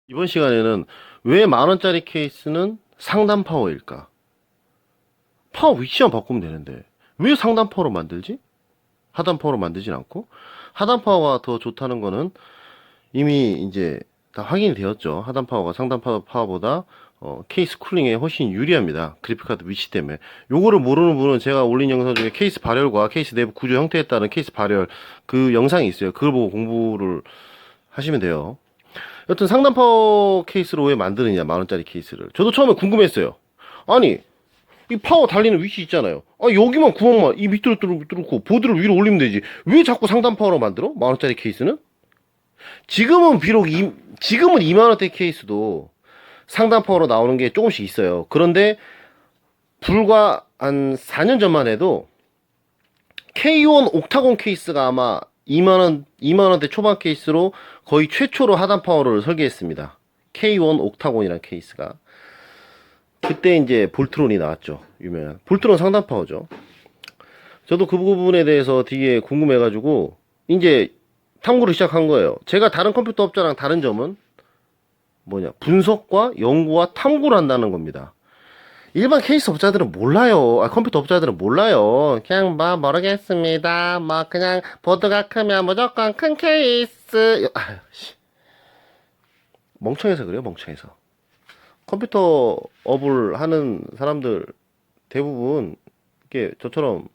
이번 시간에는 왜 만원짜리 케이스는 상단 파워일까? 파워 위치만 바꾸면 되는데 왜 상단 파워로 만들지? 하단 파워로 만들진 않고 하단 파워가 더 좋다는 거는 이미 이제 다 확인이 되었죠. 하단 파워가 상단 파워보다 케이스 쿨링에 훨씬 유리합니다. 그래픽카드 위치 때문에. 요거를 모르는 분은 제가 올린 영상 중에 케이스 발열과 케이스 내부 구조 형태에 따른 케이스 발열 그 영상이 있어요. 그걸 보고 공부를 하시면 돼요. 여튼 상단 파워 케이스로 왜 만드느냐, 만원짜리 케이스를. 저도 처음에 궁금했어요. 아니, 이 파워 달리는 위치 있잖아요. 아, 여기만 구멍만, 이 밑으로 뚫고, 보드를 위로 올리면 되지. 왜 자꾸 상단 파워로 만들어? 만원짜리 케이스는? 지금은 비록, 지금은 2만원대 케이스도 상단 파워로 나오는 게 조금씩 있어요. 그런데, 불과 한 4년 전만 해도, K1 옥타곤 케이스가 아마 2만원대 초반 케이스로 거의 최초로 하단 파워를 설계했습니다. K1 옥타곤이라는 케이스가. 그때 이제 볼트론이 나왔죠. 유명한. 볼트론 상단 파워죠. 저도 그 부분에 대해서 되게 궁금해가지고, 이제 탐구를 시작한 거예요. 제가 다른 컴퓨터 업자랑 다른 점은 뭐냐. 분석과 연구와 탐구를 한다는 겁니다. 일반 케이스 업자들은 몰라요. 컴퓨터 업자들은 몰라요. 그냥 뭐 모르겠습니다. 뭐 그냥 보드가 크면 무조건 큰 케이스. 멍청해서 그래요. 멍청해서. 컴퓨터 업을 하는 사람들 대부분 이게 저처럼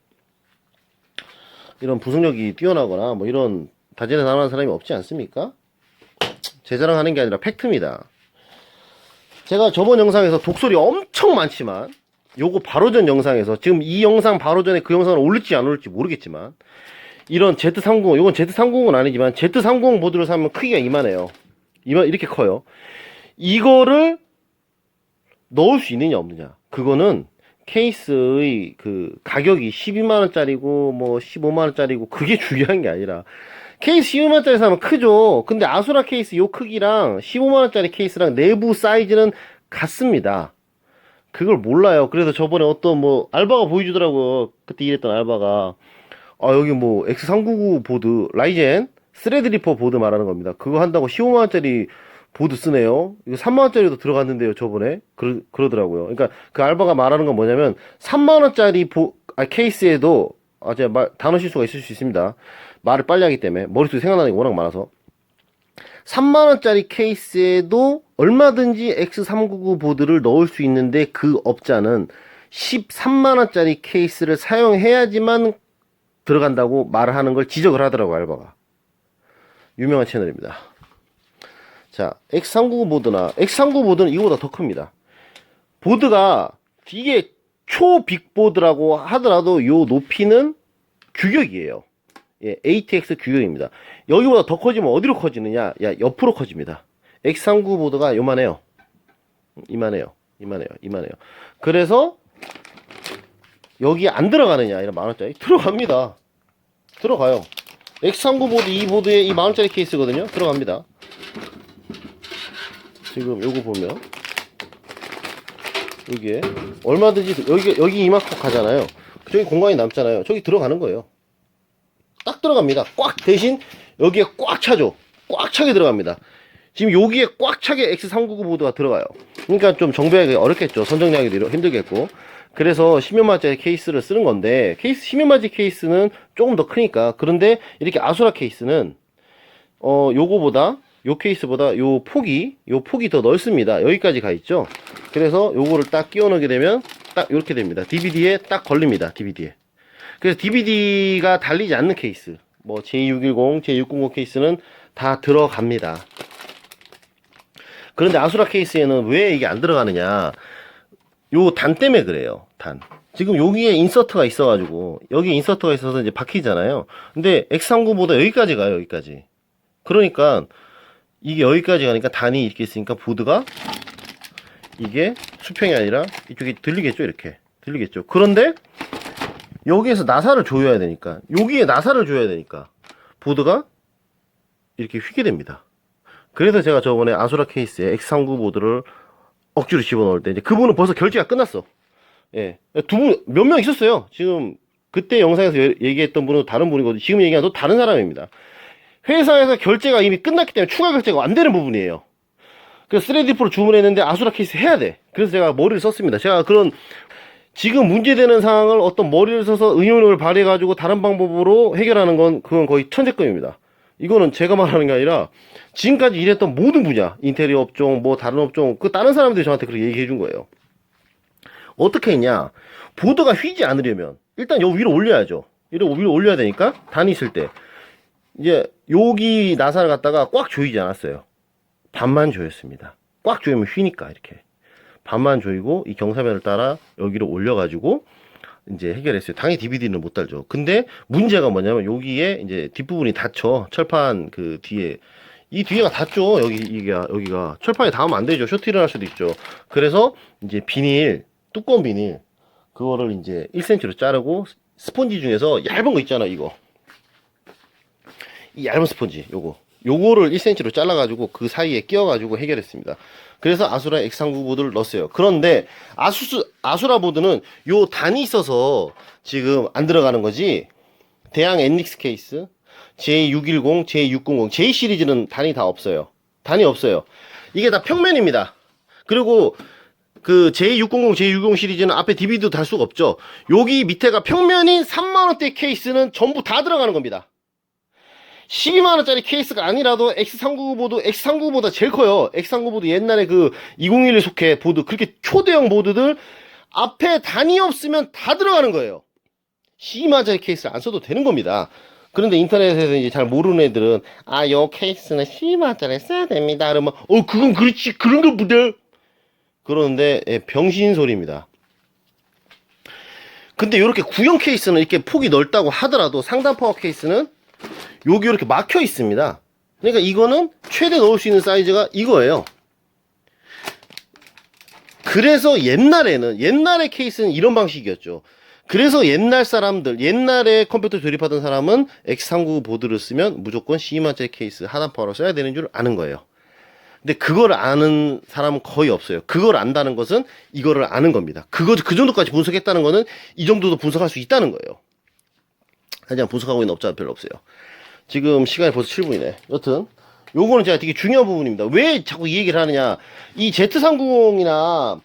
이런 부속력이 뛰어나거나 뭐 이런 다재다능한 사람이 없지 않습니까? 제 자랑하는 게 아니라 팩트입니다. 제가 저번 영상에서 독소리 엄청 많지만 요거 바로 전 영상에서 지금 이 영상 바로 전에 그 영상을 올릴지 안 올릴지 모르겠지만 이런 Z30 요건 Z30은 아니지만 Z30 보드를 사면 크기가 이만해요. 이렇게 커요. 이거를 넣을 수 있느냐 없느냐, 그거는 케이스의 그 가격이 12만원짜리고 뭐 15만원짜리고 그게 중요한 게 아니라 케이스 15만원짜리 사면 크죠. 근데 아수라 케이스 요 크기랑 15만원짜리 케이스랑 내부 사이즈는 같습니다. 그걸 몰라요. 그래서 저번에 어떤 뭐 알바가 보여주더라고요. 그때 일했던 알바가 여기 뭐 X399 보드 라이젠 스레드리퍼 보드 말하는 겁니다. 그거 한다고 15만원짜리 보드 쓰네요. 이거 3만원짜리도 들어갔는데요, 저번에. 그러더라고요. 그러니까 그 알바가 말하는 건 뭐냐면 3만원짜리 케이스에도 제가 단어 실수가 있을 수 있습니다. 말을 빨리 하기 때문에 머릿속에 생각나는 게 워낙 많아서 3만원짜리 케이스에도 얼마든지 X399 보드를 넣을 수 있는데 그 업자는 13만원짜리 케이스를 사용해야지만 들어간다고 말을 하는 걸 지적을 하더라고, 알바가. 유명한 채널입니다. 자, X399 보드나 X399 보드는 이거보다 더 큽니다. 보드가 이게 초빅보드라고 하더라도 요 높이는 규격이에요. 예, ATX 규격입니다. 여기보다 더 커지면 어디로 커지느냐? 야, 옆으로 커집니다. X39 보드가 요만해요. 이만해요. 그래서 여기 안 들어가느냐? 이런 만원짜리 들어갑니다. 들어가요. X39 보드 이 보드에 이 만원짜리 케이스거든요. 들어갑니다. 지금 요거 보면 여기에 얼마든지 여기 이만큼 가잖아요. 저기 공간이 남잖아요. 저기 들어가는 거예요. 딱 들어갑니다. 꽉. 대신 여기에 꽉 차죠. 꽉 차게 들어갑니다. 지금 여기에 꽉 차게 X399 보드가 들어가요. 그러니까 좀 정비하기 어렵겠죠. 선정리하기도 힘들겠고. 그래서 10만원짜리 케이스를 쓰는 건데, 케이스 10만원짜리 케이스는 조금 더 크니까. 그런데 이렇게 아수라 케이스는 요거보다 요 케이스보다 요 폭이 더 넓습니다. 여기까지 가 있죠. 그래서 요거를 딱 끼워 넣게 되면 딱 이렇게 됩니다. DVD에 딱 걸립니다. DVD에. 그래서 DVD가 달리지 않는 케이스, 뭐 J610, J609 케이스는 다 들어갑니다. 그런데 아수라 케이스에는 왜 이게 안 들어가느냐? 요 단 때문에 그래요. 단. 지금 여기에 인서트가 있어가지고 여기 인서트가 있어서 이제 박히잖아요. 근데 X39보다 여기까지 가요. 여기까지. 그러니까 이게 여기까지 가니까 단이 이렇게 있으니까 보드가 이게 수평이 아니라 이쪽이 들리겠죠. 이렇게 들리겠죠. 그런데 여기에서 나사를 조여야 되니까, 여기에 나사를 조여야 되니까 보드가 이렇게 휘게 됩니다. 그래서 제가 저번에 아수라 케이스에 X39 보드를 억지로 집어넣을 때 이제 그분은 벌써 결제가 끝났어. 예, 몇 명 있었어요. 지금 그때 영상에서 얘기했던 분은 다른 분이거든요. 지금 얘기한 또 다른 사람입니다. 회사에서 결제가 이미 끝났기 때문에 추가 결제가 안 되는 부분이에요. 그래서 3D 프로 주문했는데 아수라 케이스 해야 돼. 그래서 제가 머리를 썼습니다. 제가 그런 지금 문제되는 상황을 어떤 머리를 써서 응용력을 발휘해가지고 다른 방법으로 해결하는 건 그건 거의 천재급입니다. 이거는 제가 말하는 게 아니라 지금까지 일했던 모든 분야, 인테리어 업종, 뭐 다른 업종, 그 다른 사람들이 저한테 그렇게 얘기해 준 거예요. 어떻게 했냐? 보드가 휘지 않으려면 일단 요 위로 올려야죠. 위로 올려야 되니까 단이 있을 때 이제 여기 나사를 갖다가 꽉 조이지 않았어요. 반만 조였습니다. 꽉 조이면 휘니까 이렇게 반만 조이고 이 경사면을 따라 여기로 올려가지고 이제 해결했어요. 당연히 DVD는 못 달죠. 근데 문제가 뭐냐면 여기에 이제 뒷부분이 닫혀. 철판 그 뒤에 이 뒤에가 닫죠. 여기가 철판에 닿으면 안 되죠. 쇼트 일어날 수도 있죠. 그래서 이제 비닐 두꺼운 비닐 그거를 이제 1cm로 자르고 스펀지 중에서 얇은 거 있잖아. 이 얇은 스펀지 요거를 1cm로 잘라가지고 그 사이에 끼워가지고 해결했습니다. 그래서 아수라 X39 보드를 넣었어요. 그런데 아수라 보드는 요 단이 있어서 지금 안 들어가는 거지. 대양 NX 케이스, J610, J600, J 시리즈는 단이 다 없어요. 단이 없어요. 이게 다 평면입니다. 그리고 그 J600, J610 시리즈는 앞에 DVD도 달 수가 없죠. 여기 밑에가 평면인 3만원대 케이스는 전부 다 들어가는 겁니다. 12만원짜리 케이스가 아니라도 X399 보드, X399보다 제일 커요. X399 보드 옛날에 그 2011에 속해 보드, 그렇게 초대형 보드들 앞에 단이 없으면 다 들어가는 거예요. 12만원짜리 케이스를 안 써도 되는 겁니다. 그런데 인터넷에서 이제 잘 모르는 애들은 요 케이스는 12만원짜리 써야 됩니다. 그러면 그건 그렇지, 그런 거 보다. 그러는데 병신 소리입니다. 근데 이렇게 구형 케이스는 이렇게 폭이 넓다고 하더라도 상단 파워 케이스는 여기 이렇게 막혀 있습니다. 그러니까 이거는 최대 넣을 수 있는 사이즈가 이거예요. 그래서 옛날에 케이스는 이런 방식이었죠. 그래서 옛날 사람들, 옛날에 컴퓨터 조립하던 사람은 X399 보드를 쓰면 무조건 12만짜리 케이스 하단 파워로 써야 되는 줄 아는 거예요. 근데 그걸 아는 사람은 거의 없어요. 그걸 안다는 것은 이거를 아는 겁니다. 그 정도까지 분석했다는 거는 이 정도도 분석할 수 있다는 거예요. 하지만 분석하고 있는 업자는 별로 없어요. 지금 시간이 벌써 7분이네. 여튼 요거는 제가 되게 중요한 부분입니다. 왜 자꾸 이 얘기를 하느냐. 이 Z390이나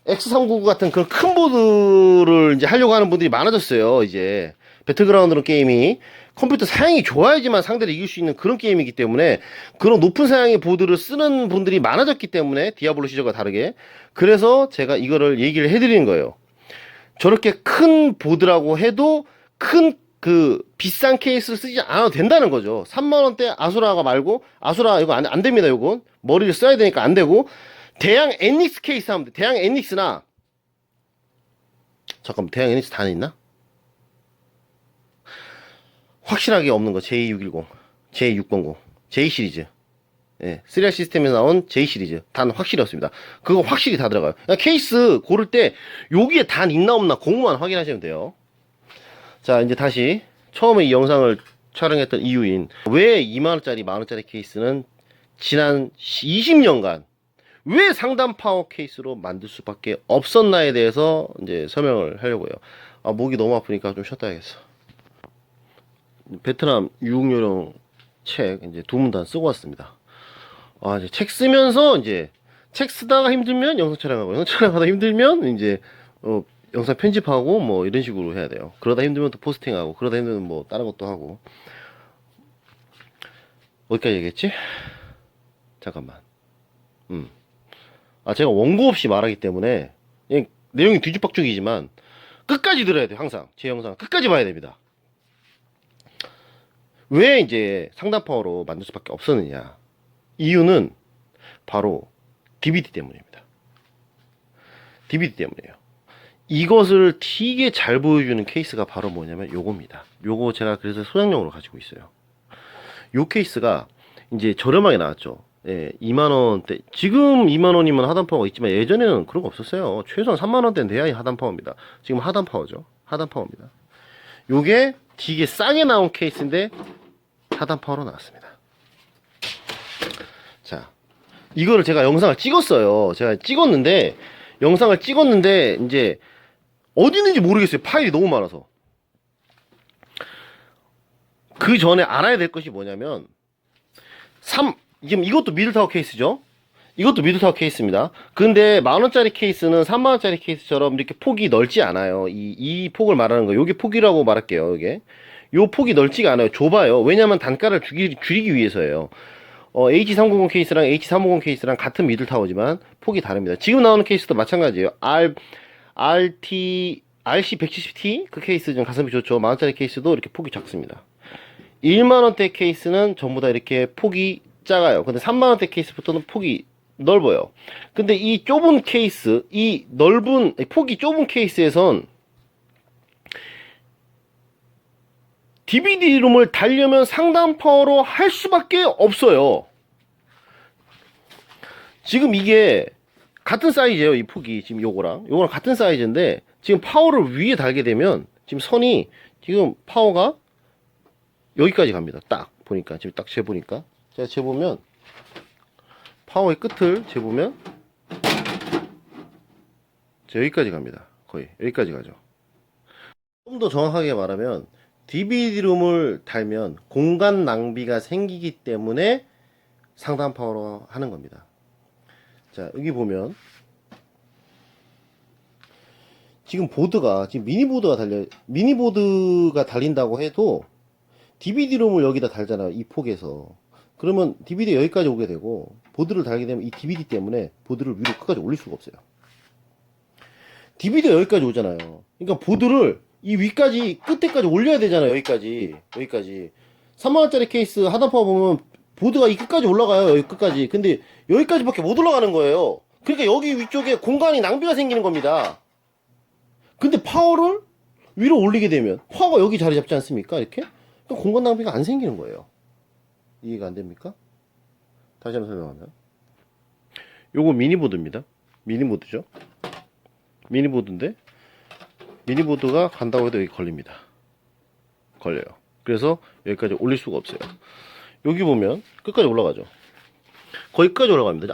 X399 같은 그런 큰 보드를 이제 하려고 하는 분들이 많아졌어요. 이제 배틀그라운드는 게임이 컴퓨터 사양이 좋아야지만 상대를 이길 수 있는 그런 게임이기 때문에 그런 높은 사양의 보드를 쓰는 분들이 많아졌기 때문에 디아블로 시절과 다르게 그래서 제가 이거를 얘기를 해드리는 거예요. 저렇게 큰 보드라고 해도 큰 그 비싼 케이스를 쓰지 않아도 된다는 거죠. 3만원대 아수라가 말고 아수라 이거 안 됩니다. 요건 머리를 써야 되니까 안 되고 대양 NX 케이스 하면 돼. 대양 NX나 잠깐만 대양 NX 단에 있나? 확실하게 없는 거 J610, J600, J 시리즈. 예, 3R 시스템에서 나온 J 시리즈 단 확실히 없습니다. 그거 확실히 다 들어가요. 케이스 고를 때 여기에 단 있나 없나 그거만 확인하시면 돼요. 자, 이제 다시 처음에 이 영상을 촬영했던 이유인 왜 2만원짜리 만원짜리 케이스는 지난 20년간 왜 상단 파워 케이스로 만들 수밖에 없었나에 대해서 이제 설명을 하려고요. 목이 너무 아프니까 좀 쉬었다 야겠어. 베트남 유흥요령 책 이제 2문 쓰고 왔습니다. 이제 책 쓰면서 이제 책 쓰다가 힘들면 영상 촬영하고 영상 촬영하다 힘들면 이제 영상 편집하고 뭐 이런 식으로 해야 돼요. 그러다 힘들면 또 포스팅하고 그러다 힘들면 뭐 다른 것도 하고. 어디까지 얘기했지? 잠깐만. 제가 원고 없이 말하기 때문에 내용이 뒤죽박죽이지만 끝까지 들어야 돼요. 항상 제 영상 끝까지 봐야 됩니다. 왜 이제 상단 파워로 만들 수밖에 없었느냐. 이유는 바로 DVD 때문입니다. DVD 때문이에요. 이것을 되게 잘 보여주는 케이스가 바로 뭐냐면 요겁니다. 요거 제가 그래서 소장용으로 가지고 있어요. 요 케이스가 이제 저렴하게 나왔죠. 예, 2만원대. 지금 2만원이면 하단 파워가 있지만 예전에는 그런 거 없었어요. 최소한 3만원대는 돼야 하단 파워입니다. 지금 하단 파워죠. 하단 파워입니다. 요게 되게 싸게 나온 케이스인데 하단 파워로 나왔습니다. 자, 이거를 제가 영상을 찍었어요. 제가 영상을 찍었는데 이제 어디 있는지 모르겠어요. 파일이 너무 많아서. 그 전에 알아야 될 것이 뭐냐면 지금 이것도 미들타워 케이스죠. 이것도 미드타워 케이스입니다. 근데 10,000원짜리 케이스는 30,000원짜리 케이스처럼 이렇게 폭이 넓지 않아요. 이 폭을 말하는 거예요. 요게 폭이라고 말할게요. 요게. 요 폭이 넓지가 않아요. 좁아요. 왜냐면 단가를 줄이기 위해서예요. H390 케이스랑 H350 케이스랑 같은 미들타워지만 폭이 다릅니다. 지금 나오는 케이스도 마찬가지예요. RC170T 그 케이스 좀 가성비 좋죠. 10,000원짜리 케이스도 이렇게 폭이 작습니다. 1만원대 케이스는 전부 다 이렇게 폭이 작아요. 근데 3만원대 케이스부터는 폭이 넓어요. 근데 이 좁은 케이스, 이 넓은 폭이 좁은 케이스에선 DVD룸을 달려면 상단 파워로 할 수밖에 없어요. 지금 이게 같은 사이즈예요. 이 폭이 지금 요거랑 같은 사이즈인데 지금 파워를 위에 달게 되면 지금 선이 지금 파워가 여기까지 갑니다. 딱 보니까 지금 딱 재보니까 제가 재보면 파워의 끝을 재보면 여기까지 갑니다. 거의 여기까지 가죠. 좀 더 정확하게 말하면 DVD룸을 달면 공간 낭비가 생기기 때문에 상단 파워로 하는 겁니다. 자, 여기 보면 지금 보드가 지금 미니보드가 달린다고 해도 DVD룸을 여기다 달잖아요. 이 폭에서. 그러면 DVD 여기까지 오게 되고 보드를 달게 되면 이 DVD 때문에 보드를 위로 끝까지 올릴 수가 없어요. DVD가 여기까지 오잖아요. 그러니까 보드를 이 위까지 끝에까지 올려야 되잖아요. 여기까지 3만원짜리 케이스 하단파워 보면 보드가 이 끝까지 올라가요. 여기 끝까지. 근데 여기까지밖에 못 올라가는 거예요. 그러니까 여기 위쪽에 공간이 낭비가 생기는 겁니다. 근데 파워를 위로 올리게 되면 파워가 여기 자리 잡지 않습니까? 이렇게? 그러니까 공간 낭비가 안 생기는 거예요. 이해가 안 됩니까? 다시 한번 설명하면 요거 미니보드입니다. 미니보드죠. 미니보드인데 미니보드가 간다고 해도 여기 걸립니다. 걸려요. 그래서 여기까지 올릴 수가 없어요. 여기 보면 끝까지 올라가죠. 거의 끝까지 올라갑니다.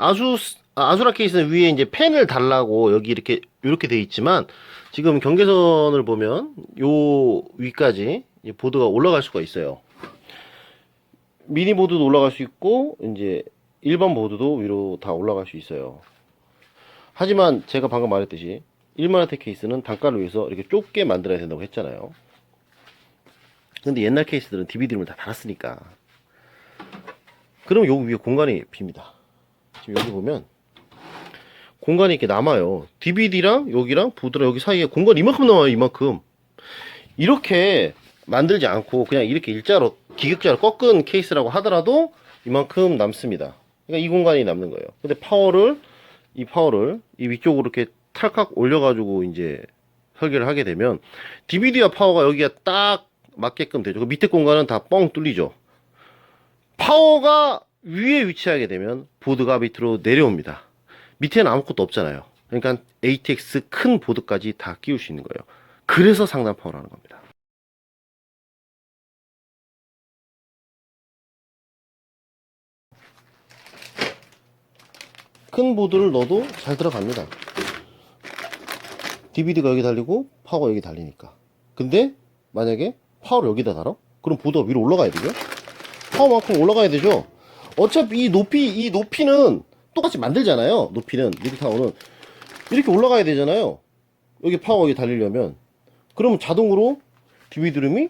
아수라 케이스는 위에 이제 펜을 달라고 여기 이렇게 돼 있지만 지금 경계선을 보면 요 위까지 보드가 올라갈 수가 있어요. 미니보드도 올라갈 수 있고 이제 일반 보드도 위로 다 올라갈 수 있어요. 하지만 제가 방금 말했듯이 1만원대 케이스는 단가를 위해서 이렇게 좁게 만들어야 된다고 했잖아요. 근데 옛날 케이스들은 DVD룸을 다 달았으니까 그럼 여기 위에 공간이 빕니다. 지금 여기 보면 공간이 이렇게 남아요. DVD랑 여기랑 보드랑 여기 사이에 공간이 이만큼 남아요. 이만큼. 이렇게 만들지 않고 그냥 이렇게 일자로 기격자로 꺾은 케이스라고 하더라도 이만큼 남습니다. 그러니까 이 공간이 남는 거예요. 근데 이 파워를 이 위쪽으로 이렇게 탈칵 올려가지고 이제 설계를 하게 되면 DVD와 파워가 여기가 딱 맞게끔 되죠. 그 밑에 공간은 다 뻥 뚫리죠. 파워가 위에 위치하게 되면 보드가 밑으로 내려옵니다. 밑에는 아무것도 없잖아요. 그러니까 ATX 큰 보드까지 다 끼울 수 있는 거예요. 그래서 상단 파워라는 겁니다. 큰 보드를 넣어도 잘 들어갑니다. DVD가 여기 달리고 파워가 여기 달리니까. 근데 만약에 파워를 여기다 달아? 그럼 보드가 위로 올라가야 되죠? 파워만큼 올라가야 되죠? 어차피 이 높이는 똑같이 만들잖아요. 높이는 미드타워는 이렇게 올라가야 되잖아요. 여기 파워 여기 달리려면 그러면 자동으로 DVD룸이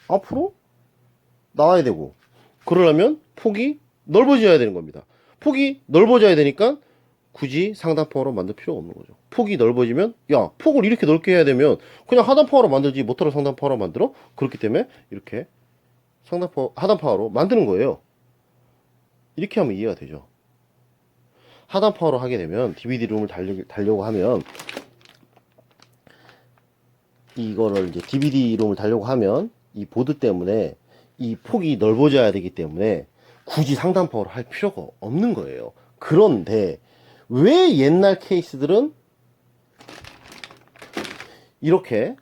앞으로 나와야 되고 그러려면 폭이 넓어져야 되는 겁니다. 폭이 넓어져야 되니까 굳이 상단 파워로 만들 필요가 없는 거죠. 폭이 넓어지면 야 폭을 이렇게 넓게 해야 되면 그냥 하단 파워로 만들지 못하러 상단 파워로 만들어? 그렇기 때문에 이렇게 하단 파워로 만드는 거예요. 이렇게 하면 이해가 되죠. 하단 파워로 하게 되면 DVD룸을 달려고 하면 이거를 이제 DVD룸을 달려고 하면 이 보드 때문에 이 폭이 넓어져야 되기 때문에 굳이 상단 파워로 할 필요가 없는 거예요. 그런데 왜 옛날 케이스들은 이렇게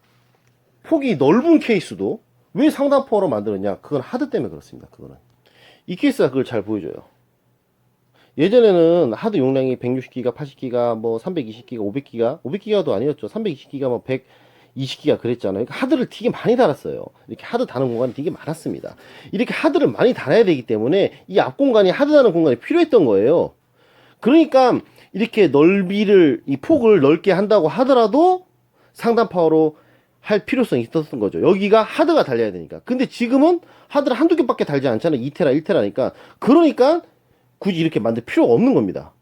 폭이 넓은 케이스도 왜 상단 파워로 만들었냐? 그건 하드 때문에 그렇습니다. 그거는 이 케이스가 그걸 잘 보여줘요. 예전에는 하드 용량이 160기가, 80기가, 뭐 320기가, 500기가, 500기가도 아니었죠. 320기가, 뭐 120기가 그랬잖아요. 그러니까 하드를 되게 많이 달았어요. 이렇게 하드 다는 공간이 되게 많았습니다. 이렇게 하드를 많이 달아야 되기 때문에 이 앞 공간이 하드 다는 공간이 필요했던 거예요. 그러니까 이렇게 넓이를 이 폭을 넓게 한다고 하더라도 상단 파워로 할 필요성이 있었던 거죠. 여기가 하드가 달려야 되니까. 근데 지금은 하드를 한두 개밖에 달지 않잖아요. 2테라, 1테라니까. 그러니까 굳이 이렇게 만들 필요가 없는 겁니다.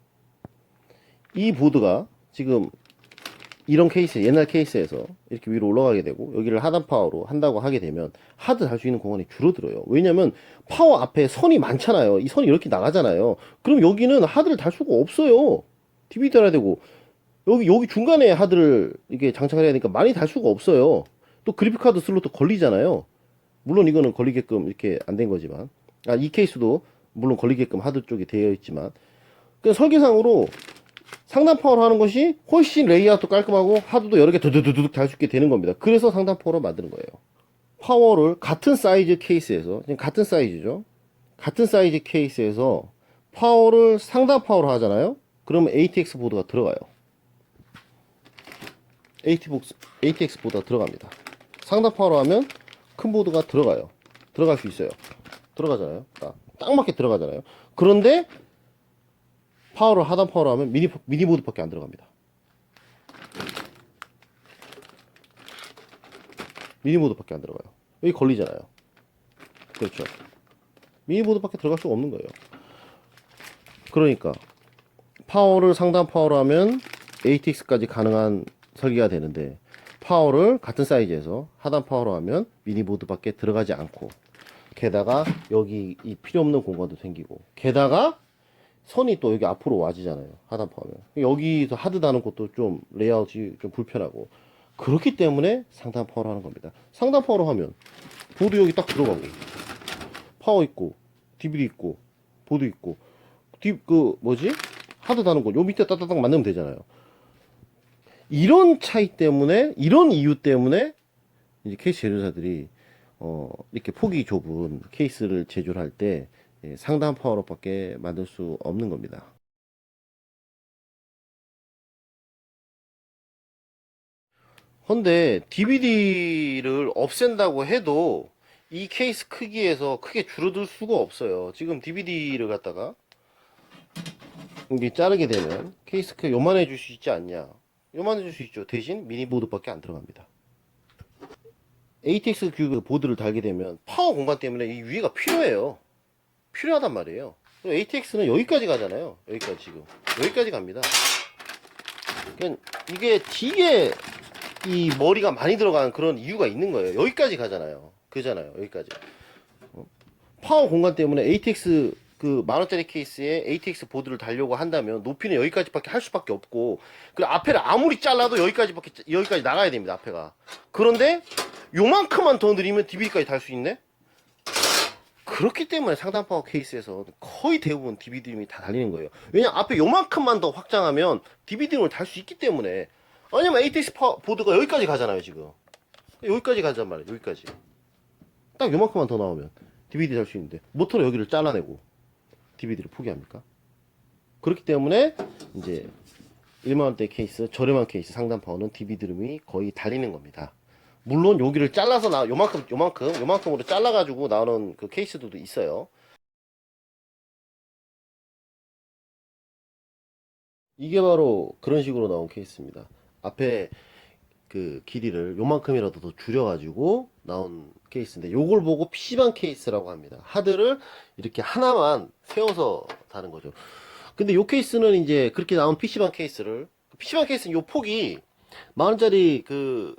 이 보드가 지금 이런 케이스, 옛날 케이스에서 이렇게 위로 올라가게 되고 여기를 하단 파워로 한다고 하게 되면 하드 달 수 있는 공간이 줄어들어요. 왜냐면 파워 앞에 선이 많잖아요. 이 선이 이렇게 나가잖아요. 그럼 여기는 하드를 달 수가 없어요. TV 달아야 되고 여기 중간에 하드를 이게 장착을 해야 되니까 많이 달 수가 없어요. 또 그래픽카드 슬롯도 걸리잖아요. 물론 이거는 걸리게끔 이렇게 안 된 거지만 이 케이스도 물론 걸리게끔 하드 쪽에 되어 있지만 그냥 설계상으로 상단 파워로 하는 것이 훨씬 레이아웃도 깔끔하고 하드도 여러 개 두두두둑 달 수 있게 되는 겁니다. 그래서 상단 파워로 만드는 거예요. 파워를 같은 사이즈 케이스에서 지금 같은 사이즈죠. 같은 사이즈 케이스에서 파워를 상단 파워로 하잖아요. 그러면 ATX 보드가 들어가요. ATX 보드가 들어갑니다. 상단 파워로 하면 큰 보드가 들어가요. 들어갈 수 있어요. 들어가잖아요. 딱 맞게 들어가잖아요. 그런데 파워를 하단 파워로 하면 미니보드밖에 안 들어갑니다. 미니보드밖에 안 들어가요. 여기 걸리잖아요. 그렇죠. 미니보드밖에 들어갈 수가 없는 거예요. 그러니까 파워를 상단 파워로 하면 ATX까지 가능한 설계가 되는데 파워를 같은 사이즈에서 하단 파워로 하면 미니보드밖에 들어가지 않고 게다가 여기 이 필요 없는 공간도 생기고 게다가 선이 또 여기 앞으로 와지잖아요. 하단 파워면 여기서 하드 다는 것도 좀 레이아웃이 좀 불편하고 그렇기 때문에 상단 파워로 하는 겁니다. 상단 파워로 하면 보드 여기 딱 들어가고 파워 있고 DVD 있고 보드 있고 하드 다는 거 요 밑에 따따닥 만들면 되잖아요. 이런 차이 때문에 이런 이유 때문에 이제 케이스 제조사들이 이렇게 폭이 좁은 케이스를 제조를 할 때 상단 파워로밖에 만들 수 없는 겁니다. 근데 DVD를 없앤다고 해도 이 케이스 크기에서 크게 줄어들 수가 없어요. 지금 DVD를 갖다가 이게 자르게 되면 케이스 크기 요만해질 수 있지 않냐? 요만해질 수 있죠. 대신 미니보드밖에 안 들어갑니다. ATX 큐브 보드를 달게 되면 파워 공간 때문에 이 위에가 필요해요. 필요하단 말이에요. ATX는 여기까지 가잖아요. 여기까지 지금 여기까지 갑니다. 그러니까 이게 되게 이 머리가 많이 들어가는 그런 이유가 있는 거예요. 여기까지 가잖아요. 그잖아요. 여기까지. 파워 공간 때문에 ATX 그 만원짜리 케이스에 ATX 보드를 달려고 한다면 높이는 여기까지밖에 할 수밖에 없고 그리고 앞에를 아무리 잘라도 여기까지 나가야 됩니다. 앞에가. 그런데 요만큼만 더 늘리면 DVD까지 달 수 있네? 그렇기 때문에 상단 파워 케이스에서 거의 대부분 DVD름이 다 달리는 거예요. 왜냐면 앞에 요만큼만 더 확장하면 DVD름을 달 수 있기 때문에. 왜냐면 ATX 보드가 여기까지 가잖아요, 지금. 여기까지 가잔 말이에요, 여기까지. 딱 요만큼만 더 나오면 DVD 달 수 있는데, 모터로 여기를 잘라내고 DVD를 포기합니까? 그렇기 때문에, 이제, 1만원대 케이스, 저렴한 케이스 상단 파워는 DVD름이 거의 달리는 겁니다. 물론 여기를 잘라서 요만큼으로 잘라가지고 나오는 그 케이스들도 있어요. 이게 바로 그런 식으로 나온 케이스입니다. 앞에 그 길이를 요만큼이라도 더 줄여가지고 나온 케이스인데 요걸 보고 PC방 케이스라고 합니다. 하드를 이렇게 하나만 세워서 다는 거죠. 근데 요 케이스는 이제 그렇게 나온 PC방 케이스는 요 폭이 만원짜리 그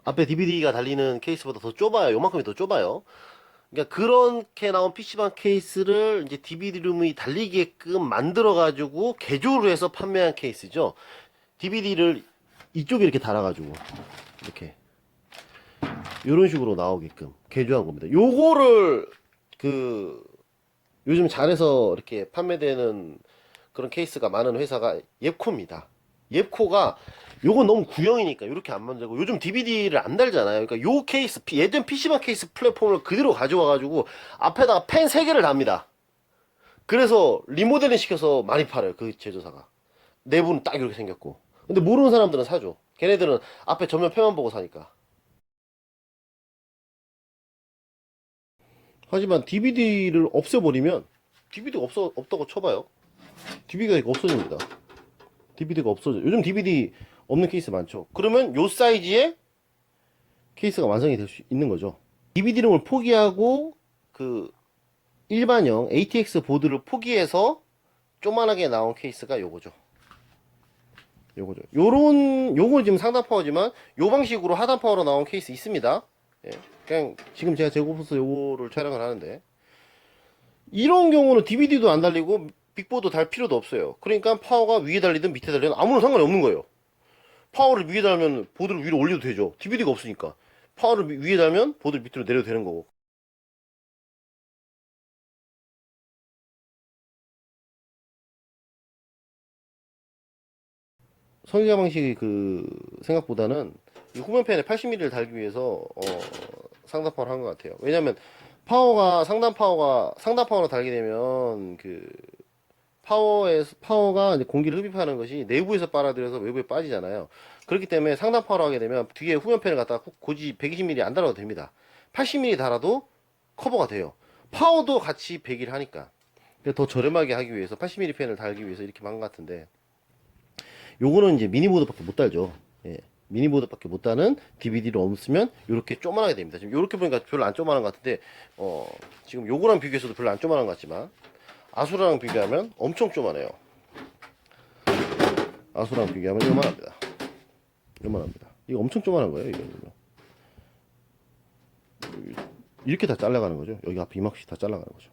앞에 DVD가 달리는 케이스보다 더 좁아요. 요만큼이 더 좁아요. 그러니까 그렇게 나온 PC방 케이스를 이제 DVD룸이 달리게끔 만들어가지고 개조를 해서 판매한 케이스죠. DVD를 이쪽에 이렇게 달아가지고 이렇게 이런 식으로 나오게끔 개조한 겁니다. 요거를 그 요즘 잘해서 이렇게 판매되는 그런 케이스가 많은 회사가 옙코입니다. 옙코가 요건 너무 구형이니까 이렇게 안 만들고 요즘 DVD를 안 달잖아요. 그러니까 요 케이스 예전 PC방 케이스 플랫폼을 그대로 가져와가지고 앞에다가 펜 3개를 답니다. 그래서 리모델링 시켜서 많이 팔아요. 그 제조사가. 내부는 딱 이렇게 생겼고. 근데 모르는 사람들은 사죠. 걔네들은 앞에 전면 펜만 보고 사니까. 하지만 DVD를 없애버리면 DVD가 없다고 쳐봐요. DVD가 없어집니다. DVD가 없어져. 요즘 DVD 없는 케이스 많죠. 그러면 요 사이즈의 케이스가 완성이 될 수 있는 거죠. DVD룸을 포기하고 그 일반형 ATX 보드를 포기해서 조만하게 나온 케이스가 요거죠. 요건 지금 상단 파워지만 요 방식으로 하단 파워로 나온 케이스 있습니다. 예. 그냥 지금 제가 재고서 요거를 촬영을 하는데 이런 경우는 DVD도 안 달리고 빅보드 달 필요도 없어요. 그러니까 파워가 위에 달리든 밑에 달리든 아무런 상관이 없는 거예요. 파워를 위에 달면 보드를 위로 올려도 되죠. DVD가 없으니까. 파워를 위에 달면 보드를 밑으로 내려도 되는 거고. 설계 방식이 생각보다는 이 후면팬에 80mm를 달기 위해서 상단 파워를 한 것 같아요. 왜냐면 상단 파워로 달게 되면 파워가 이제 공기를 흡입하는 것이 내부에서 빨아들여서 외부에 빠지잖아요. 그렇기 때문에 상단 파워로 하게 되면 뒤에 후면팬을 갖다가 굳이 120mm 안 달아도 됩니다. 80mm 달아도 커버가 돼요. 파워도 같이 100일 하니까. 더 저렴하게 하기 위해서 80mm 팬을 달기 위해서 이렇게 한 것 같은데 요거는 이제 미니보드밖에 못 달죠. 예. 미니보드밖에 못 다는 DVD를 없으면 이렇게 조만하게 됩니다. 지금 이렇게 보니까 별로 안 조만한 것 같은데 지금 요거랑 비교해서도 별로 안 조만한 것 같지만 아수라랑 비교하면 엄청 조만해요. 아수라랑 비교하면 요만합니다. 요만합니다. 이거 엄청 조만한 거예요. 이거는요. 이렇게 다 잘라가는 거죠. 여기 앞에 이만큼씩 다 잘라가는 거죠.